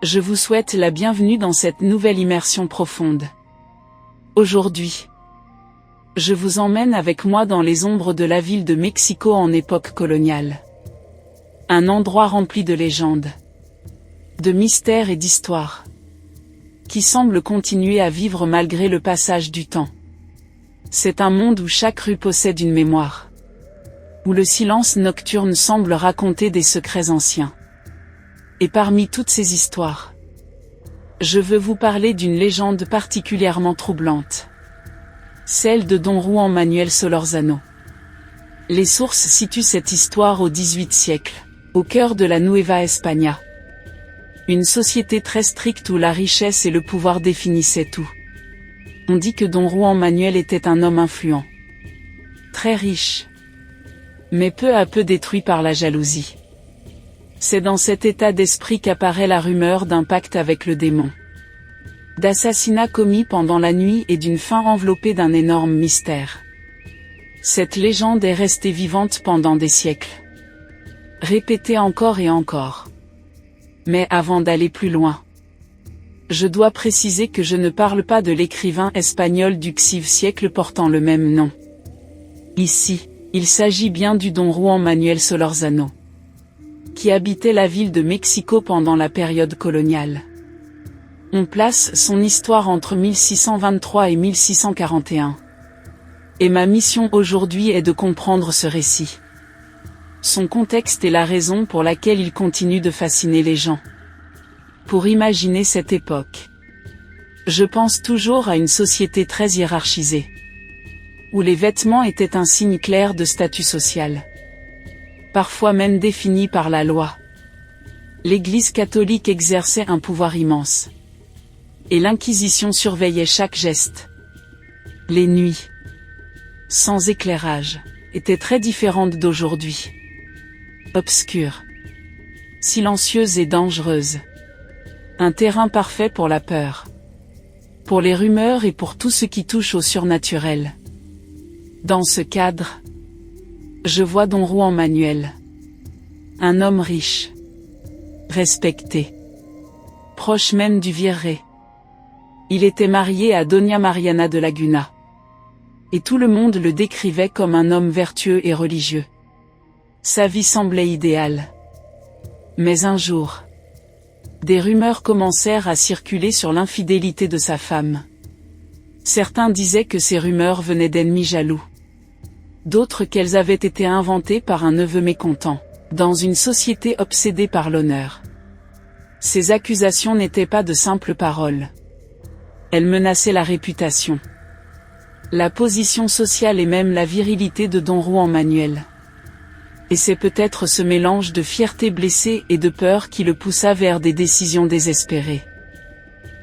Je vous souhaite la bienvenue dans cette nouvelle immersion profonde. Aujourd'hui, je vous emmène avec moi dans les ombres de la ville de Mexico en époque coloniale. Un endroit rempli de légendes, de mystères et d'histoires, qui semble continuer à vivre malgré le passage du temps. C'est un monde où chaque rue possède une mémoire, où le silence nocturne semble raconter des secrets anciens. Et parmi toutes ces histoires, je veux vous parler d'une légende particulièrement troublante. Celle de Don Juan Manuel Solorzano. Les sources situent cette histoire au XVIIIe siècle, au cœur de la Nueva España. Une société très stricte où la richesse et le pouvoir définissaient tout. On dit que Don Juan Manuel était un homme influent, très riche, mais peu à peu détruit par la jalousie. C'est dans cet état d'esprit qu'apparaît la rumeur d'un pacte avec le démon, d'assassinat commis pendant la nuit et d'une fin enveloppée d'un énorme mystère. Cette légende est restée vivante pendant des siècles, répétée encore et encore. Mais avant d'aller plus loin, je dois préciser que je ne parle pas de l'écrivain espagnol du XIVe siècle portant le même nom. Ici, il s'agit bien du Don Juan Manuel Solorzano, qui habitait la ville de Mexico pendant la période coloniale. On place son histoire entre 1623 et 1641. Et ma mission aujourd'hui est de comprendre ce récit, son contexte et la raison pour laquelle il continue de fasciner les gens. Pour imaginer cette époque, je pense toujours à une société très hiérarchisée, où les vêtements étaient un signe clair de statut social, parfois même défini par la loi. L'Église catholique exerçait un pouvoir immense, et l'Inquisition surveillait chaque geste. Les nuits, sans éclairage, étaient très différentes d'aujourd'hui. Obscures, silencieuses et dangereuses. Un terrain parfait pour la peur, pour les rumeurs et pour tout ce qui touche au surnaturel. Dans ce cadre, je vois Don Juan Manuel, un homme riche, respecté, proche même du virrey. Il était marié à Doña Mariana de Laguna, et tout le monde le décrivait comme un homme vertueux et religieux. Sa vie semblait idéale. Mais un jour, des rumeurs commencèrent à circuler sur l'infidélité de sa femme. Certains disaient que ces rumeurs venaient d'ennemis jaloux, d'autres qu'elles avaient été inventées par un neveu mécontent, dans une société obsédée par l'honneur. Ces accusations n'étaient pas de simples paroles. Elles menaçaient la réputation, la position sociale et même la virilité de Don Juan Manuel. Et c'est peut-être ce mélange de fierté blessée et de peur qui le poussa vers des décisions désespérées.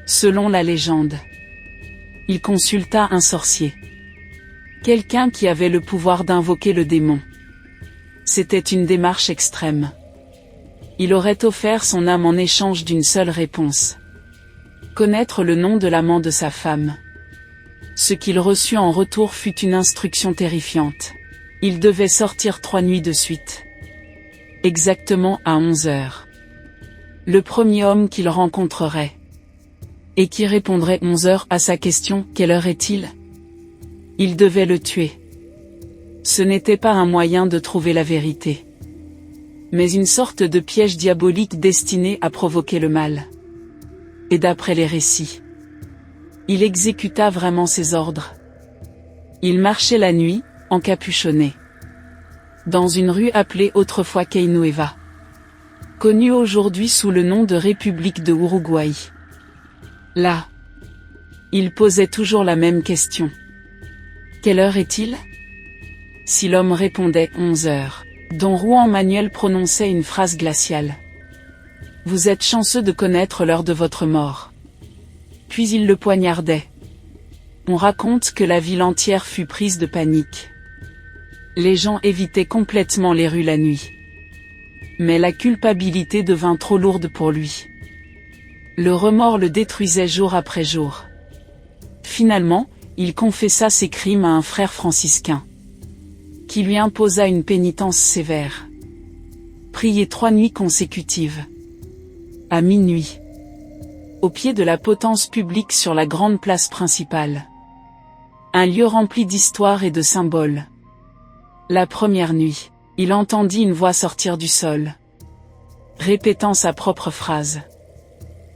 Selon la légende, il consulta un sorcier, quelqu'un qui avait le pouvoir d'invoquer le démon. C'était une démarche extrême. Il aurait offert son âme en échange d'une seule réponse: connaître le nom de l'amant de sa femme. Ce qu'il reçut en retour fut une instruction terrifiante. Il devait sortir 3 nuits de suite, exactement à 11 heures. Le premier homme qu'il rencontrerait, et qui répondrait 11 heures à sa question « Quelle heure est-il ?», il devait le tuer. Ce n'était pas un moyen de trouver la vérité, mais une sorte de piège diabolique destiné à provoquer le mal. Et d'après les récits, il exécuta vraiment ses ordres. Il marchait la nuit, encapuchonné, dans une rue appelée autrefois Calle Nueva, connue aujourd'hui sous le nom de République de Uruguay. Là, il posait toujours la même question. Quelle heure est-il ? Si l'homme répondait 11 heures, Don Juan Manuel prononçait une phrase glaciale. Vous êtes chanceux de connaître l'heure de votre mort. Puis il le poignardait. On raconte que la ville entière fut prise de panique. Les gens évitaient complètement les rues la nuit. Mais la culpabilité devint trop lourde pour lui. Le remords le détruisait jour après jour. Finalement, il confessa ses crimes à un frère franciscain, qui lui imposa une pénitence sévère. Prier 3 nuits consécutives. À minuit. au pied de la potence publique sur la grande place principale. Un lieu rempli d'histoire et de symboles. La première nuit, il entendit une voix sortir du sol, répétant sa propre phrase.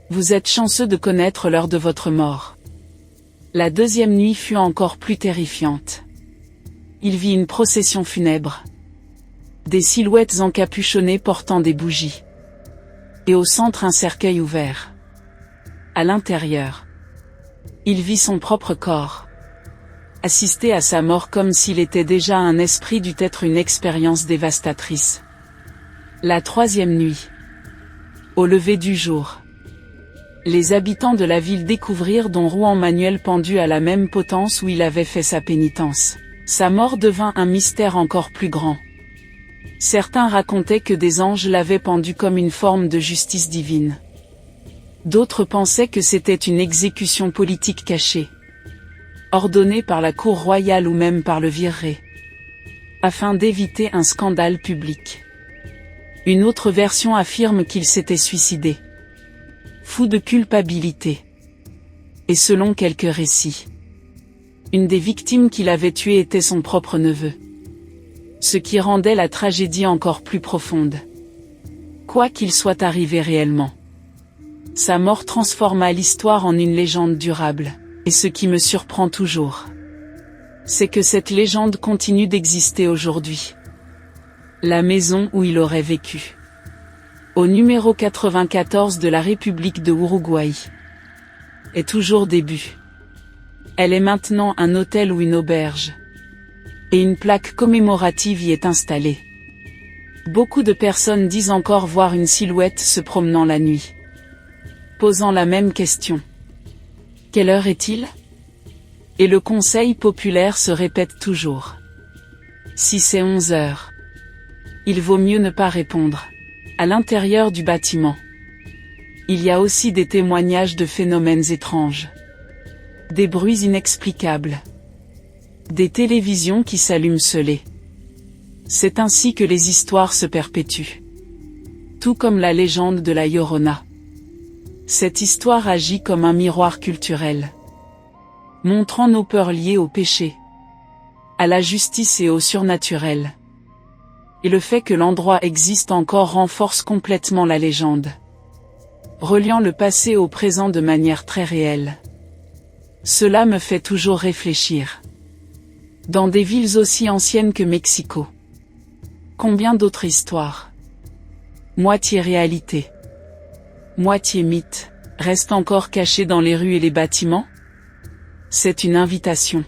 Vous êtes chanceux de connaître l'heure de votre mort. La deuxième nuit fut encore plus terrifiante. Il vit une procession funèbre. Des silhouettes encapuchonnées portant des bougies. Et au centre un cercueil ouvert. À l'intérieur, il vit son propre corps. Assister à sa mort comme s'il était déjà un esprit dut être une expérience dévastatrice. La troisième nuit. Au lever du jour. Les habitants de la ville découvrirent don Juan Manuel pendu à la même potence où il avait fait sa pénitence. Sa mort devint un mystère encore plus grand. Certains racontaient que des anges l'avaient pendu comme une forme de justice divine. D'autres pensaient que c'était une exécution politique cachée, ordonnée par la cour royale ou même par le virrey, afin d'éviter un scandale public. Une autre version affirme qu'il s'était suicidé, fou de culpabilité. Et selon quelques récits, une des victimes qu'il avait tuées était son propre neveu. Ce qui rendait la tragédie encore plus profonde. Quoi qu'il soit arrivé réellement, sa mort transforma l'histoire en une légende durable. Et ce qui me surprend toujours, c'est que cette légende continue d'exister aujourd'hui. La maison où il aurait vécu. Au numéro 94 de la République de Uruguay. Est toujours début. Elle est maintenant un hôtel ou une auberge. Et une plaque commémorative y est installée. Beaucoup de personnes disent encore voir une silhouette se promenant la nuit, posant la même question. Quelle heure est-il? Et le conseil populaire se répète toujours. Si c'est 11 heures, il vaut mieux ne pas répondre. À l'intérieur du bâtiment, il y a aussi des témoignages de phénomènes étranges. Des bruits inexplicables. Des télévisions qui s'allument seules. C'est ainsi que les histoires se perpétuent. Tout comme la légende de la Llorona. Cette histoire agit comme un miroir culturel, montrant nos peurs liées au péché, à la justice et au surnaturel. Et le fait que l'endroit existe encore renforce complètement la légende, reliant le passé au présent de manière très réelle. Cela me fait toujours réfléchir. Dans des villes aussi anciennes que Mexico, combien d'autres histoires, moitié réalité, moitié mythe, reste encore caché dans les rues et les bâtiments? C'est une invitation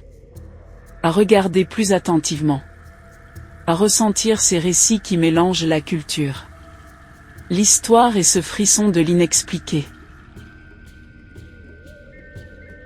à regarder plus attentivement, à ressentir ces récits qui mélangent la culture, l'histoire et ce frisson de l'inexpliqué.